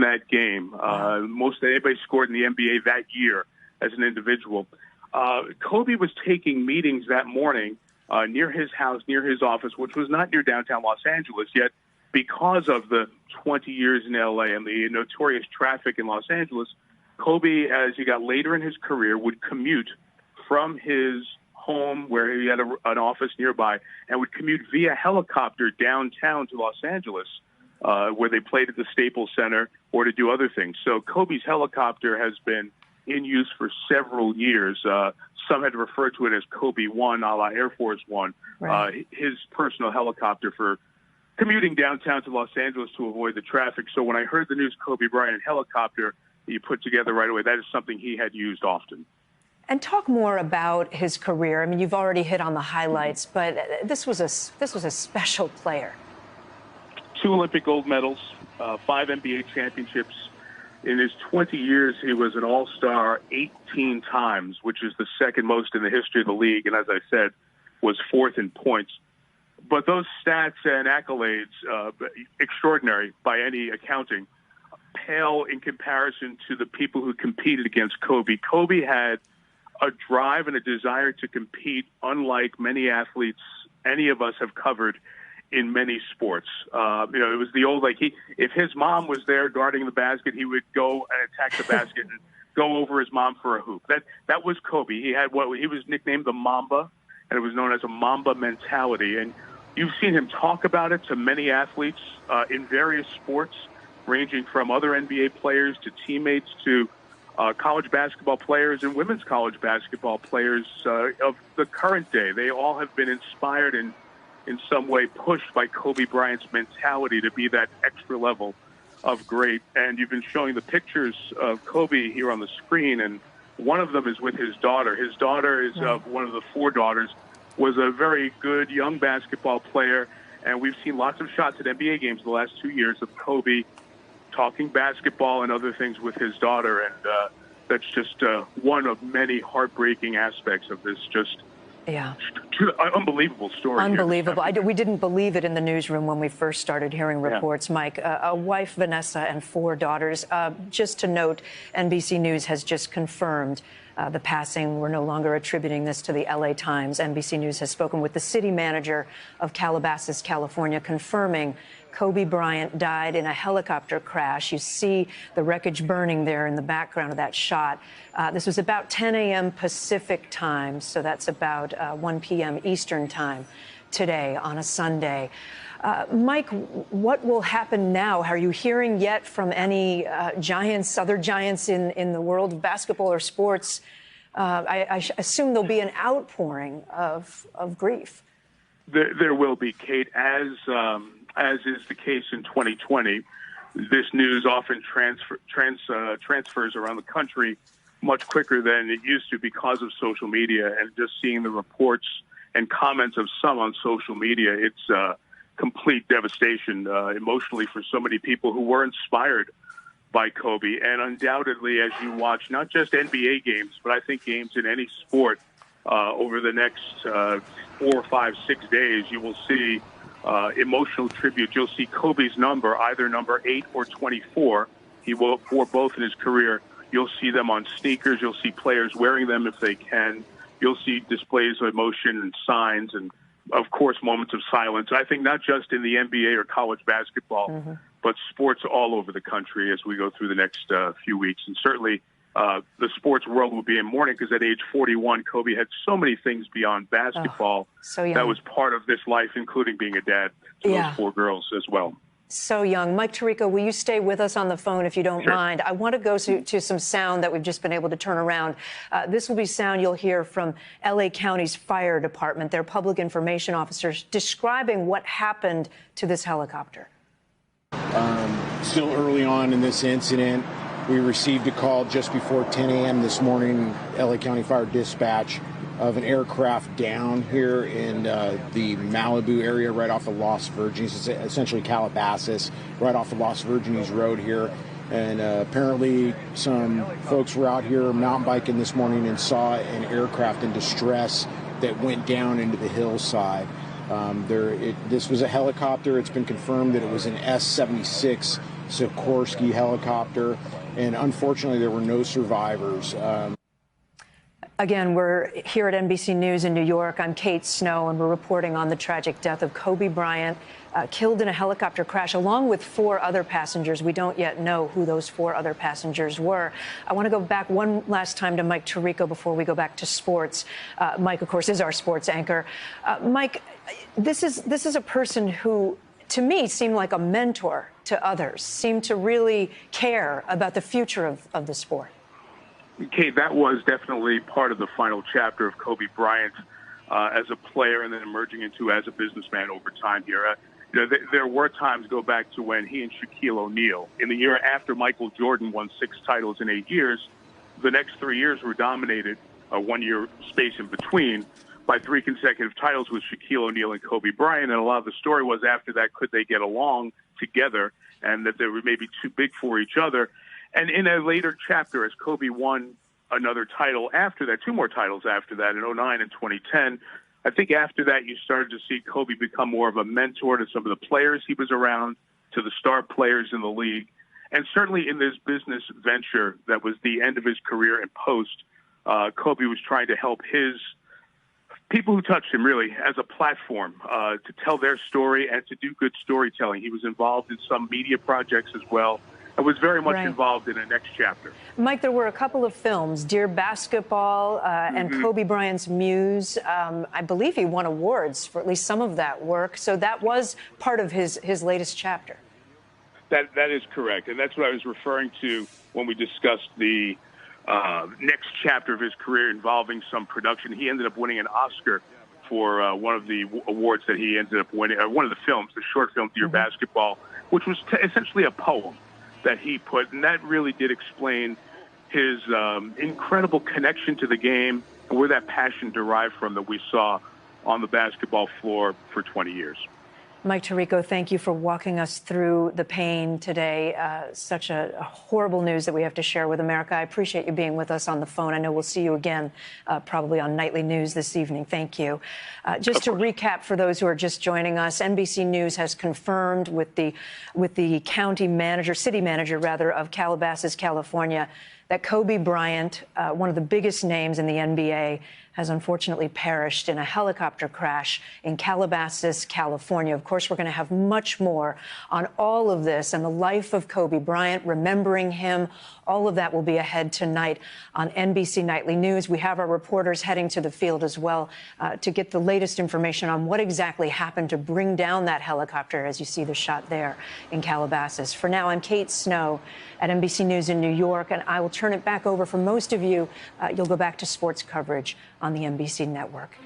that game. Most anybody scored in the NBA that year as an individual. Kobe was taking meetings that morning near his house, near his office, which was not near downtown Los Angeles yet. Because of the 20 years in L.A. and the notorious traffic in Los Angeles, Kobe, as he got later in his career, would commute from his home, where he had an office nearby, and would commute via helicopter downtown to Los Angeles, where they played at the Staples Center or to do other things. So Kobe's helicopter has been in use for several years. Some had referred to it as Kobe One, a la Air Force One, right. His personal helicopter for commuting downtown to Los Angeles to avoid the traffic. So when I heard the news Kobe Bryant helicopter, you put together right away, that is something he had used often. And talk more about his career. I mean, you've already hit on the highlights, but this was a special player. 2 Olympic gold medals, 5 NBA championships. In his 20 years, he was an all-star 18 times, which is the second most in the history of the league, and as I said, was 4th in points. But those stats and accolades, extraordinary by any accounting, pale in comparison to the people who competed against Kobe. Kobe had a drive and a desire to compete unlike many athletes any of us have covered in many sports. It was the old, if his mom was there guarding the basket, he would go and attack the basket and go over his mom for a hoop. That was Kobe. He had he was nicknamed the Mamba, and it was known as a Mamba mentality. And you've seen him talk about it to many athletes in various sports, ranging from other NBA players to teammates to college basketball players and women's college basketball players of the current day. They all have been inspired and in some way pushed by Kobe Bryant's mentality to be that extra level of great. And you've been showing the pictures of Kobe here on the screen, and one of them is with his daughter. His daughter is one of the 4 daughters, was a very good young basketball player, and we've seen lots of shots at NBA games the last 2 years of Kobe talking basketball and other things with his daughter, and that's just one of many heartbreaking aspects of this unbelievable story. Unbelievable. We didn't believe it in the newsroom when we first started hearing reports, Mike. A wife, Vanessa, and 4 daughters. Just to note, NBC News has just confirmed the passing. We're no longer attributing this to the LA Times. NBC News has spoken with the city manager of Calabasas, California, confirming Kobe Bryant died in a helicopter crash. You see the wreckage burning there in the background of that shot. This was about 10 a.m. Pacific time, so that's about 1 p.m. Eastern time today on a Sunday. Mike, what will happen now? Are you hearing yet from any giants, other giants in the world of basketball or sports? I assume there'll be an outpouring of grief. There will be, Kate, as is the case in 2020. This news often transfers around the country much quicker than it used to because of social media, and just seeing the reports and comments of some on social media, it's complete devastation emotionally for so many people who were inspired by Kobe. And undoubtedly, as you watch not just NBA games, but I think games in any sport over the next 4, 5, 6 days, you will see emotional tribute. You'll see Kobe's number, either number 8 or 24. He wore both in his career. You'll see them on sneakers. You'll see players wearing them if they can. You'll see displays of emotion and signs and, of course, moments of silence. I think not just in the NBA or college basketball, but sports all over the country as we go through the next few weeks. And certainly the sports world will be in mourning because at age 41, Kobe had so many things beyond basketball that was part of this life, including being a dad to those 4 girls as well. So young. Mike Tirico, will you stay with us on the phone if you don't mind? I want to go to some sound that we've just been able to turn around. This will be sound you'll hear from L.A. County's fire department, their public information officers, describing what happened to this helicopter. Still early on in this incident, we received a call just before 10 a.m. this morning, L.A. County Fire Dispatch, of an aircraft down here in the Malibu area right off of Los Virgenes. It's essentially Calabasas, right off of Los Virgenes Road here. And apparently some folks were out here mountain biking this morning and saw an aircraft in distress that went down into the hillside. This was a helicopter. It's been confirmed that it was an S-76 Sikorsky helicopter, and unfortunately there were no survivors. Again, we're here at NBC News in New York. I'm Kate Snow, and we're reporting on the tragic death of Kobe Bryant, killed in a helicopter crash, along with 4 other passengers. We don't yet know who those 4 other passengers were. I want to go back one last time to Mike Tirico before we go back to sports. Mike, of course, is our sports anchor. Mike, this is a person who, to me, seemed like a mentor to others, seemed to really care about the future of the sport. Kate, that was definitely part of the final chapter of Kobe Bryant as a player and then emerging into as a businessman over time here. There were times, go back to when he and Shaquille O'Neal, in the year after Michael Jordan won 6 titles in 8 years, the next 3 years were dominated, a 1-year space in between, by 3 consecutive titles with Shaquille O'Neal and Kobe Bryant. And a lot of the story was after that, could they get along together, and that they were maybe too big for each other. And in a later chapter, as Kobe won another title after that, 2 more titles after that in 2009 and 2010, I think after that you started to see Kobe become more of a mentor to some of the players he was around, to the star players in the league. And certainly in this business venture that was the end of his career in post, Kobe was trying to help his people who touched him, really, as a platform to tell their story and to do good storytelling. He was involved in some media projects as well. I was very much involved in the next chapter. Mike, there were a couple of films, Dear Basketball and Kobe Bryant's Muse. I believe he won awards for at least some of that work. So that was part of his latest chapter. That is correct. And that's what I was referring to when we discussed the next chapter of his career involving some production. He ended up winning an Oscar for one of the awards that he ended up winning, one of the films, the short film Dear Basketball, which was essentially a poem that he put, and that really did explain his incredible connection to the game and where that passion derived from that we saw on the basketball floor for 20 years. Mike Tirico, thank you for walking us through the pain today. Such a horrible news that we have to share with America. I appreciate you being with us on the phone. I know we'll see you again probably on Nightly News this evening. Thank you. Just to recap for those who are just joining us, NBC News has confirmed with the county manager, city manager rather, of Calabasas, California, that Kobe Bryant, one of the biggest names in the NBA, has unfortunately perished in a helicopter crash in Calabasas, California. Of course, we're going to have much more on all of this and the life of Kobe Bryant, remembering him. All of that will be ahead tonight on NBC Nightly News. We have our reporters heading to the field as well to get the latest information on what exactly happened to bring down that helicopter, as you see the shot there in Calabasas. For now, I'm Kate Snow at NBC News in New York, and I will turn it back over for most of you. You'll go back to sports coverage on the NBC network.